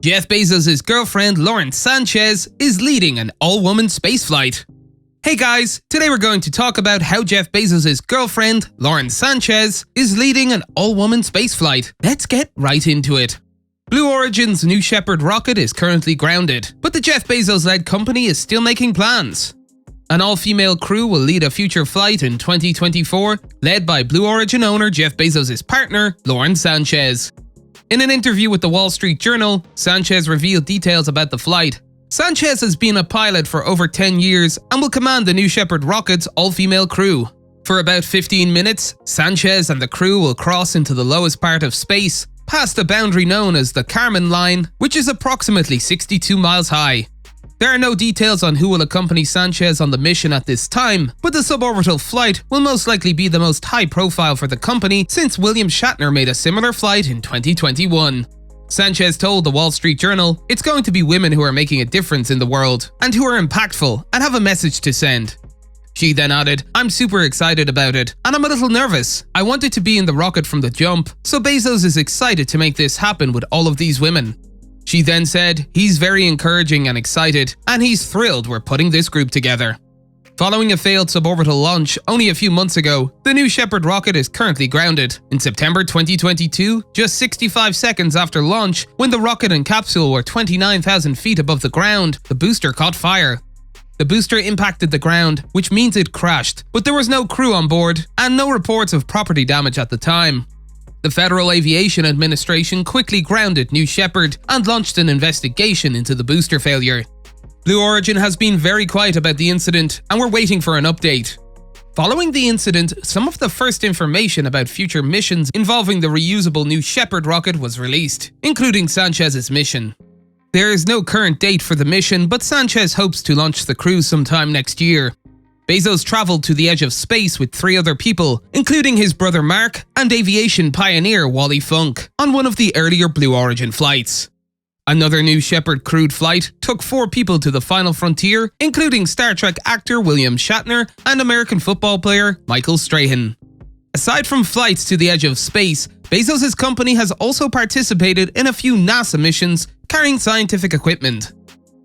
Jeff Bezos' girlfriend Lauren Sanchez is leading an all-woman spaceflight. Hey guys, today we're going to talk about how Jeff Bezos' girlfriend Lauren Sanchez is leading an all-woman spaceflight. Let's get right into it. Blue Origin's new Shepard rocket is currently grounded, but the Jeff Bezos-led company is still making plans. An all-female crew will lead a future flight in 2024, led by Blue Origin owner Jeff Bezos' partner, Lauren Sanchez. In an interview with the Wall Street Journal, Sanchez revealed details about the flight. Sanchez has been a pilot for over 10 years and will command the new Shepard rocket's all-female crew. For about 15 minutes, Sanchez and the crew will cross into the lowest part of space, past a boundary known as the Kármán line, which is approximately 62 miles high. There are no details on who will accompany Sanchez on the mission at this time, but the suborbital flight will most likely be the most high profile for the company since William Shatner made a similar flight in 2021. Sanchez told the Wall Street Journal, "It's going to be women who are making a difference in the world, and who are impactful and have a message to send." She then added, "I'm super excited about it, and I'm a little nervous. I wanted to be in the rocket from the jump, so Bezos is excited to make this happen with all of these women." She then said, "He's very encouraging and excited, and he's thrilled we're putting this group together." Following a failed suborbital launch only a few months ago, the new Shepard rocket is currently grounded. In September 2022, just 65 seconds after launch, when the rocket and capsule were 29,000 feet above the ground, the booster caught fire. The booster impacted the ground, which means it crashed, but there was no crew on board and no reports of property damage at the time. The Federal Aviation Administration quickly grounded New Shepard and launched an investigation into the booster failure. Blue Origin has been very quiet about the incident, and we're waiting for an update. Following the incident, some of the first information about future missions involving the reusable New Shepard rocket was released, including Sanchez's mission. There is no current date for the mission, but Sanchez hopes to launch the crew sometime next year. Bezos traveled to the edge of space with 3 other people, including his brother Mark and aviation pioneer Wally Funk, on one of the earlier Blue Origin flights. Another new Shepard crewed flight took 4 people to the final frontier, including Star Trek actor William Shatner and American football player Michael Strahan. Aside from flights to the edge of space, Bezos' company has also participated in a few NASA missions carrying scientific equipment.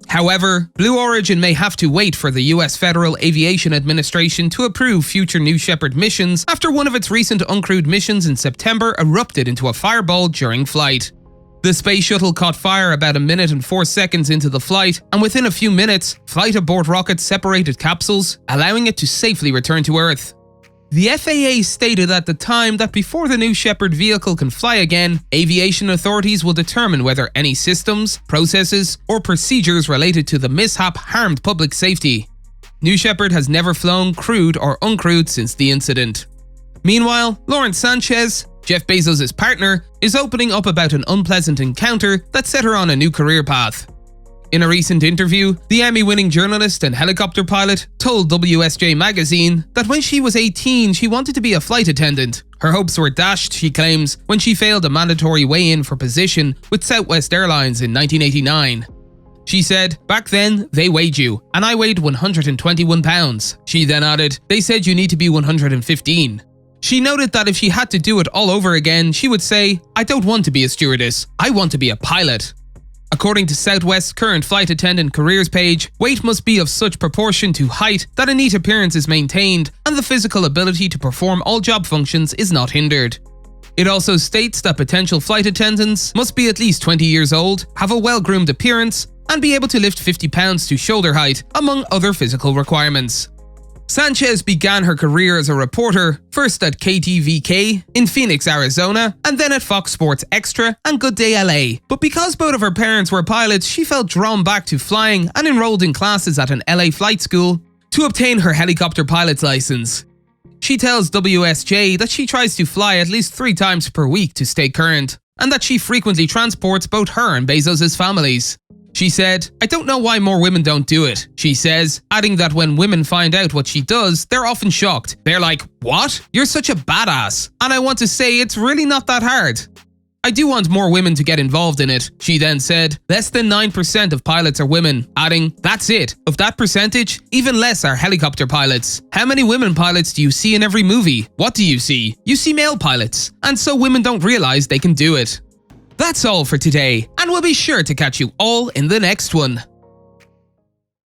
However, Blue Origin may have to wait for the US Federal Aviation Administration to approve future New Shepard missions after one of its recent uncrewed missions in September erupted into a fireball during flight. The space shuttle caught fire about 1 minute and 4 seconds into the flight, and within a few minutes, flight aboard rockets separated capsules, allowing it to safely return to Earth. The FAA stated at the time that before the new Shepard vehicle can fly again, aviation authorities will determine whether any systems, processes, or procedures related to the mishap harmed public safety. New Shepard has never flown crewed or uncrewed since the incident. Meanwhile, Lauren Sanchez, Jeff Bezos' partner, is opening up about an unpleasant encounter that set her on a new career path. In a recent interview, the Emmy-winning journalist and helicopter pilot told WSJ magazine that when she was 18, she wanted to be a flight attendant. Her hopes were dashed, she claims, when she failed a mandatory weigh-in for position with Southwest Airlines in 1989. She said, "Back then, they weighed you, and I weighed 121 pounds. She then added, "They said you need to be 115. She noted that if she had to do it all over again, she would say, "I don't want to be a stewardess, I want to be a pilot." According to Southwest's current flight attendant careers page, weight must be of such proportion to height that a neat appearance is maintained and the physical ability to perform all job functions is not hindered. It also states that potential flight attendants must be at least 20 years old, have a well-groomed appearance, and be able to lift 50 pounds to shoulder height, among other physical requirements. Sanchez began her career as a reporter, first at KTVK in Phoenix, Arizona, and then at Fox Sports Extra and Good Day LA. But because both of her parents were pilots, she felt drawn back to flying and enrolled in classes at an LA flight school to obtain her helicopter pilot's license. She tells WSJ that she tries to fly at least 3 times per week to stay current, and that she frequently transports both her and Bezos' families. She said, "I don't know why more women don't do it," she says, adding that when women find out what she does, they're often shocked. They're like, "What? You're such a badass." And I want to say it's really not that hard. "I do want more women to get involved in it," she then said. "Less than 9% of pilots are women," adding, "That's it. Of that percentage, even less are helicopter pilots. How many women pilots do you see in every movie? What do you see? You see male pilots. And so women don't realize they can do it." That's all for today, and we'll be sure to catch you all in the next one.